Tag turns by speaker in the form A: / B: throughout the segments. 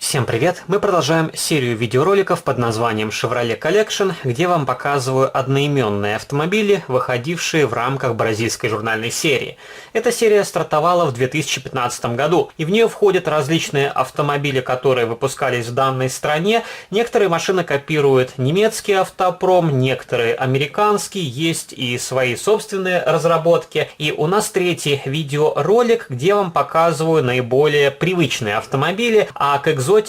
A: Всем привет! Мы продолжаем серию видеороликов под названием Chevrolet Collection, где вам показываю одноименные автомобили, выходившие в рамках бразильской журнальной серии. Эта серия стартовала в 2015 году, и в нее входят различные автомобили, которые выпускались в данной стране. Некоторые машины копируют немецкий автопром, некоторые американские, есть и свои собственные разработки. И у нас третий видеоролик, где вам показываю наиболее привычные автомобили, а к экзотике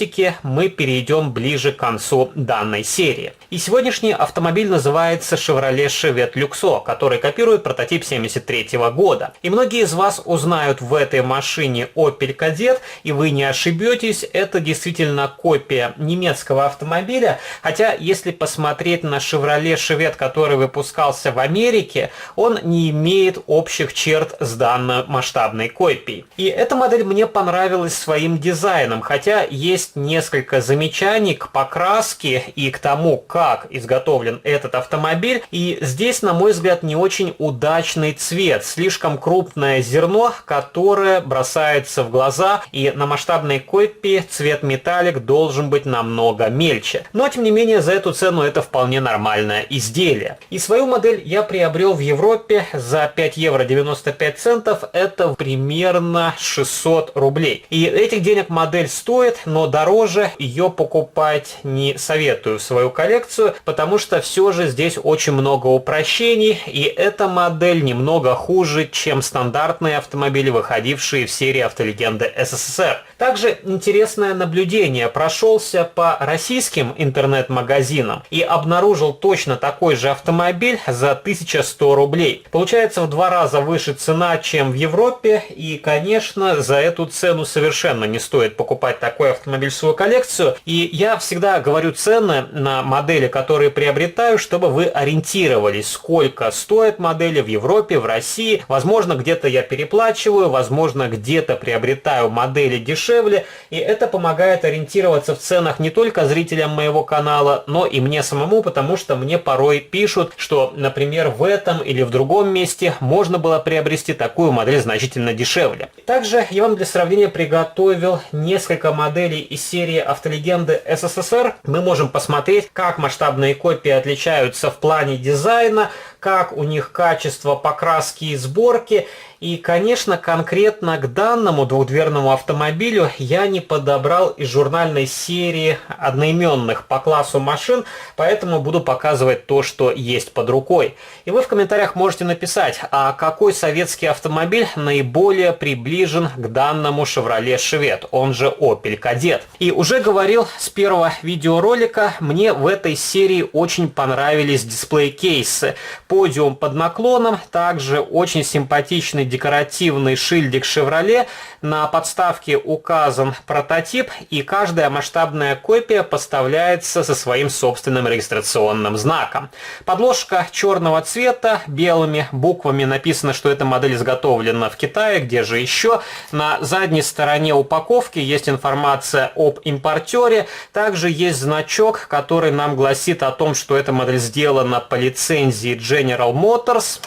A: мы перейдем ближе к концу данной серии. И сегодняшний автомобиль называется Chevrolet Chevette Luxo, который копирует прототип 1973 года. И многие из вас узнают в этой машине Opel Kadett, и вы не ошибетесь, это действительно копия немецкого автомобиля, хотя если посмотреть на Chevrolet Chevette, который выпускался в Америке, он не имеет общих черт с данной масштабной копией. И эта модель мне понравилась своим дизайном, хотя есть несколько замечаний к покраске и к тому, как изготовлен этот автомобиль. И здесь, на мой взгляд, не очень удачный цвет. Слишком крупное зерно, которое бросается в глаза, и на масштабной копии цвет металлик должен быть намного мельче. Но, тем не менее, за эту цену это вполне нормальное изделие. И свою модель я приобрел в Европе за 5 евро 95 центов. Это примерно 600 рублей. И этих денег модель стоит, но дороже ее покупать не советую в свою коллекцию, потому что все же здесь очень много упрощений, и эта модель немного хуже, чем стандартные автомобили, выходившие в серии «Автолегенды СССР». Также интересное наблюдение. Прошелся по российским интернет-магазинам и обнаружил точно такой же автомобиль за 1100 рублей. Получается, в 2 раза выше цена, чем в Европе, и, конечно, за эту цену совершенно не стоит покупать такой автомобиль в свою коллекцию. И я всегда говорю цены на модели, которые приобретаю, чтобы вы ориентировались, сколько стоят модели в Европе, в России. Возможно, где-то я переплачиваю, возможно, где-то приобретаю модели дешевле, и это помогает ориентироваться в ценах не только зрителям моего канала, но и мне самому, потому что мне порой пишут, что, например, в этом или в другом месте можно было приобрести такую модель значительно дешевле. Также я вам для сравнения приготовил несколько моделей из серии «Автолегенды СССР». Мы можем посмотреть, как масштабные копии отличаются в плане дизайна, как у них качество покраски и сборки. И, конечно, конкретно к данному двухдверному автомобилю я не подобрал из журнальной серии одноименных по классу машин, поэтому буду показывать то, что есть под рукой. И вы в комментариях можете написать, а какой советский автомобиль наиболее приближен к данному Chevrolet Chevette, он же Opel Kadett. И уже говорил с первого видеоролика, мне в этой серии очень понравились дисплей-кейсы. Подиум под наклоном, также очень симпатичный декоративный шильдик Chevrolet, на подставке указан прототип, и каждая масштабная копия поставляется со своим собственным регистрационным знаком. Подложка черного цвета, белыми буквами написано, что эта модель изготовлена в Китае, где же еще. На задней стороне упаковки есть информация об импортере, также есть значок, который нам гласит о том, что эта модель сделана по лицензии General Motors.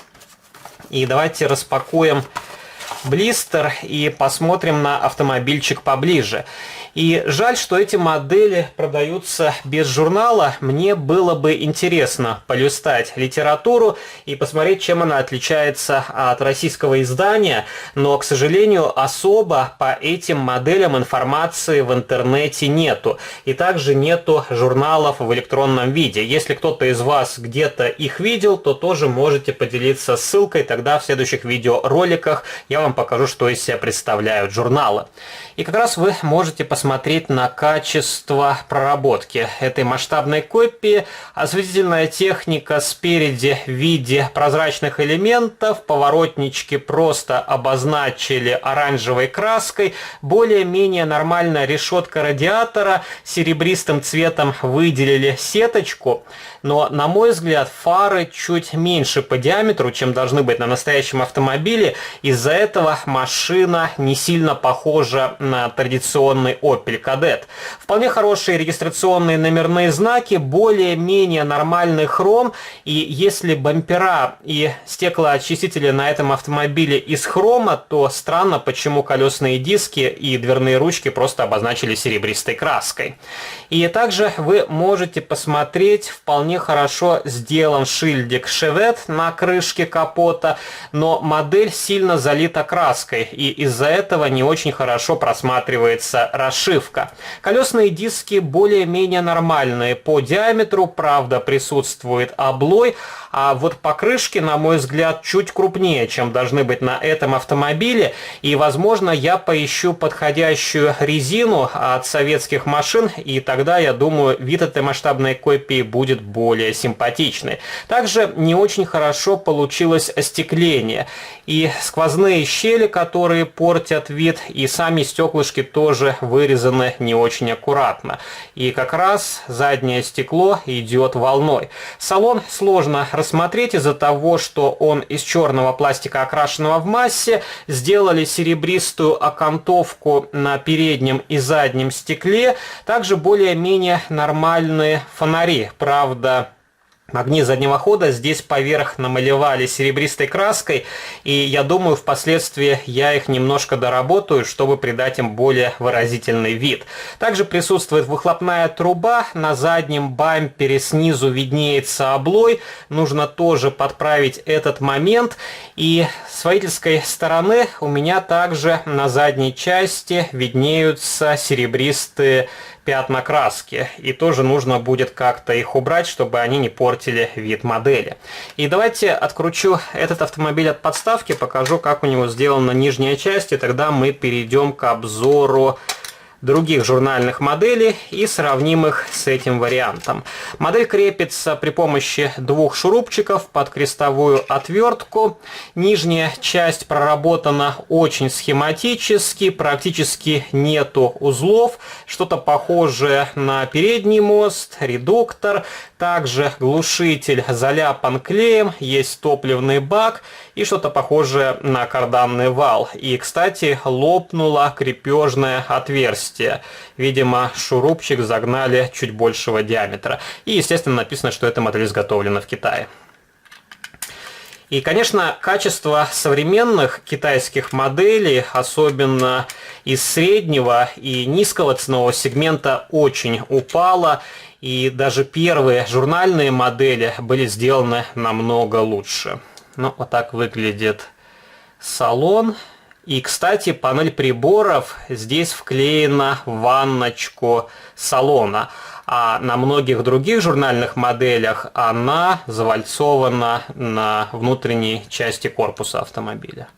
A: И давайте распакуем блистер и посмотрим на автомобильчик поближе. И жаль, что эти модели продаются без журнала. Мне было бы интересно полистать литературу и посмотреть, чем она отличается от российского издания. Но, к сожалению, особо по этим моделям информации в интернете нету. И также нету журналов в электронном виде. Если кто-то из вас где-то их видел, то тоже можете поделиться ссылкой. Тогда в следующих видеороликах я вам покажу, что из себя представляют журналы. И как раз вы можете посмотреть на качество проработки этой масштабной копии. Осветительная техника спереди в виде прозрачных элементов, поворотнички просто обозначили оранжевой краской, более-менее нормальная решетка радиатора, серебристым цветом выделили сеточку, но, на мой взгляд, фары чуть меньше по диаметру, чем должны быть на настоящем автомобиле. Из-за этого машина не сильно похожа на традиционный Opel Kadett. Вполне хорошие регистрационные номерные знаки, более-менее нормальный хром, и если бампера и стеклоочистители на этом автомобиле из хрома, то странно, почему колесные диски и дверные ручки просто обозначили серебристой краской. И также вы можете посмотреть, вполне хорошо сделан шильдик Chevette на крышке капота, но модель сильно залита краской, и из-за этого не очень хорошо просматривается расшивка. Колесные диски более-менее нормальные по диаметру, правда присутствует облой, а вот покрышки, на мой взгляд, чуть крупнее, чем должны быть на этом автомобиле, и, возможно, я поищу подходящую резину от советских машин, и тогда, я думаю, вид этой масштабной копии будет более симпатичный. Также не очень хорошо получилось остекление, и сквозные щели, которые портят вид, и сами стеклышки тоже вырезаны не очень аккуратно, и как раз заднее стекло идет волной. Салон сложно рассмотреть из-за того, что он из черного пластика, окрашенного в массе, сделали серебристую окантовку на переднем и заднем стекле, также более-менее нормальные фонари, правда. Огни заднего хода здесь поверх намалевали серебристой краской, и я думаю, впоследствии я их немножко доработаю, чтобы придать им более выразительный вид. Также присутствует выхлопная труба, на заднем бампере снизу виднеется облой, нужно тоже подправить этот момент. И с водительской стороны у меня также на задней части виднеются серебристые пятна краски, и тоже нужно будет как-то их убрать, чтобы они не портили вид модели. И давайте откручу этот автомобиль от подставки, покажу, как у него сделана нижняя часть, и тогда мы перейдем к обзору других журнальных моделей и сравним их с этим вариантом. Модель крепится при помощи двух шурупчиков под крестовую отвертку. Нижняя часть проработана очень схематически, практически нету узлов, что-то похожее на передний мост, редуктор, также глушитель заляпан клеем, есть топливный бак и что-то похожее на карданный вал. И, кстати, лопнуло крепежное отверстие. Видимо, шурупчик загнали чуть большего диаметра. И, естественно, написано, что эта модель изготовлена в Китае. И, конечно, качество современных китайских моделей, особенно из среднего и низкого ценового сегмента, очень упало. И даже первые журнальные модели были сделаны намного лучше. Ну, вот так выглядит салон. И, кстати, панель приборов здесь вклеена в ванночку салона. А на многих других журнальных моделях она завальцована на внутренней части корпуса автомобиля.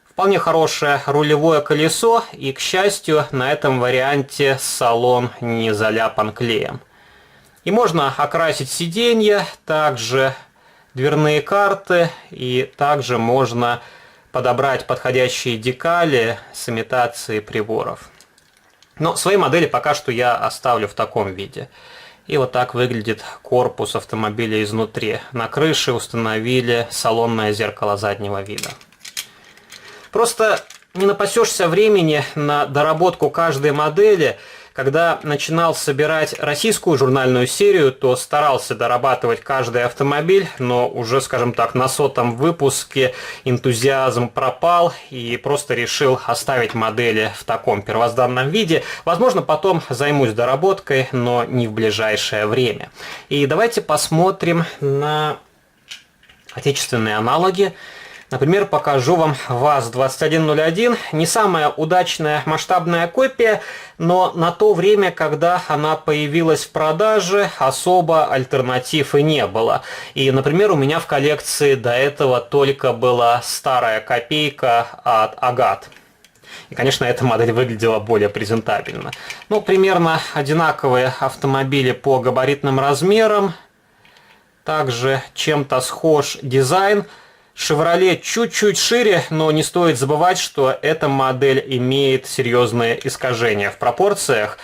A: Вполне хорошее рулевое колесо, и, к счастью, на этом варианте салон не заляпан клеем. И можно окрасить сиденья, также дверные карты, и также можно подобрать подходящие декали с имитацией приборов. Но свои модели пока что я оставлю в таком виде. И вот так выглядит корпус автомобиля изнутри. На крыше установили салонное зеркало заднего вида. Просто не напасешься времени на доработку каждой модели. Когда начинал собирать российскую журнальную серию, то старался дорабатывать каждый автомобиль, но уже, скажем так, на 100-м выпуске энтузиазм пропал и просто решил оставить модели в таком первозданном виде. Возможно, потом займусь доработкой, но не в ближайшее время. И давайте посмотрим на отечественные аналоги. Например, покажу вам ВАЗ-2101. Не самая удачная масштабная копия, но на то время, когда она появилась в продаже, особо альтернатив и не было. И, например, у меня в коллекции до этого только была старая копейка от Агат. И, конечно, эта модель выглядела более презентабельно. Ну, примерно одинаковые автомобили по габаритным размерам. Также чем-то схож дизайн. Chevrolet чуть-чуть шире, но не стоит забывать, что эта модель имеет серьезные искажения в пропорциях.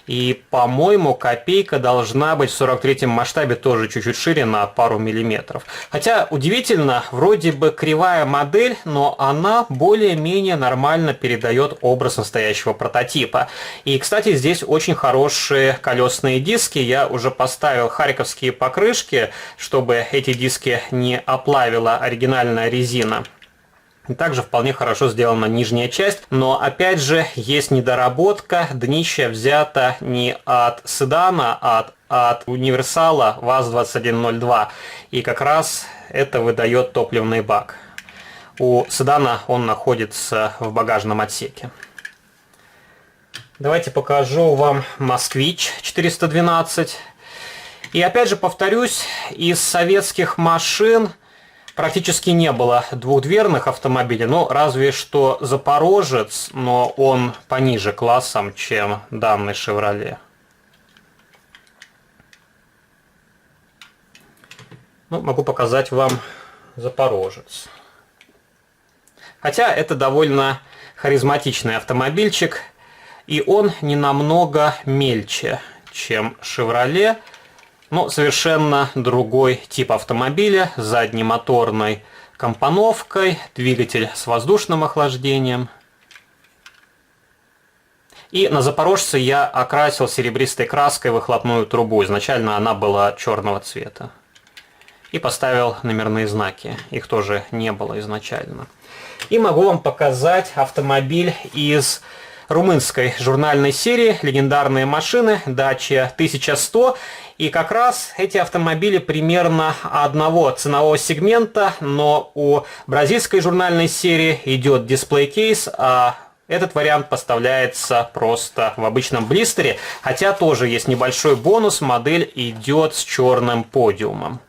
A: И, по-моему, копейка должна быть в 43-м масштабе тоже чуть-чуть шире на пару миллиметров. Хотя, удивительно, вроде бы кривая модель, но она более-менее нормально передает образ настоящего прототипа. И, кстати, здесь очень хорошие колесные диски. Я уже поставил харьковские покрышки, чтобы эти диски не оплавила оригинальная резина. И также вполне хорошо сделана нижняя часть, но опять же есть недоработка, днище взято не от седана, а от универсала ВАЗ-2102, и как раз это выдает топливный бак. У седана он находится в багажном отсеке. Давайте покажу вам Москвич 412. И опять же повторюсь, из советских машин практически не было двухдверных автомобилей, ну разве что Запорожец, но он пониже классом, чем данный Chevrolet. Ну, могу показать вам Запорожец. Хотя это довольно харизматичный автомобильчик, и он не намного мельче, чем Chevrolet. Но совершенно другой тип автомобиля с заднемоторной компоновкой, двигатель с воздушным охлаждением. И на Запорожце я окрасил серебристой краской выхлопную трубу. Изначально она была черного цвета. И поставил номерные знаки. Их тоже не было изначально. И могу вам показать автомобиль из румынской журнальной серии «Легендарные машины» Dacia 1100. И как раз эти автомобили примерно одного ценового сегмента, но у бразильской журнальной серии идет дисплей-кейс, а этот вариант поставляется просто в обычном блистере, хотя тоже есть небольшой бонус, модель идет с черным подиумом.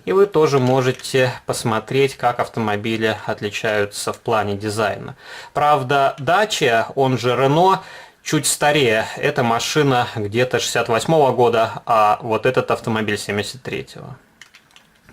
A: И вы тоже можете посмотреть, как автомобили отличаются в плане дизайна. Правда, Dacia, он же Renault, чуть старее. Эта машина где-то 68-го года, а вот этот автомобиль 73-го.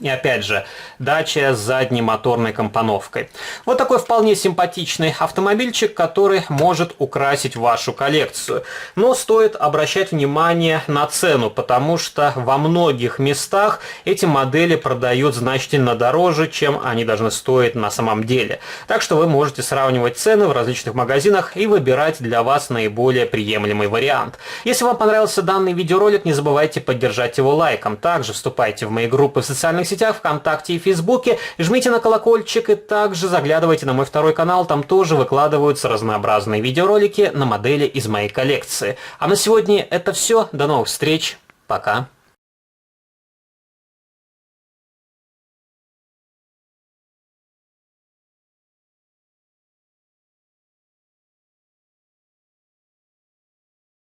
A: И опять же, Dacia с задней моторной компоновкой. Вот такой вполне симпатичный автомобильчик, который может украсить вашу коллекцию. Но стоит обращать внимание на цену, потому что во многих местах эти модели продают значительно дороже, чем они должны стоить на самом деле. Так что вы можете сравнивать цены в различных магазинах и выбирать для вас наиболее приемлемый вариант. Если вам понравился данный видеоролик, не забывайте поддержать его лайком. Также вступайте в мои группы в социальных сетях, ВКонтакте и Фейсбуке, жмите на колокольчик и также заглядывайте на мой второй канал, там тоже выкладываются разнообразные видеоролики на модели из моей коллекции. А на сегодня это все, до новых встреч, пока!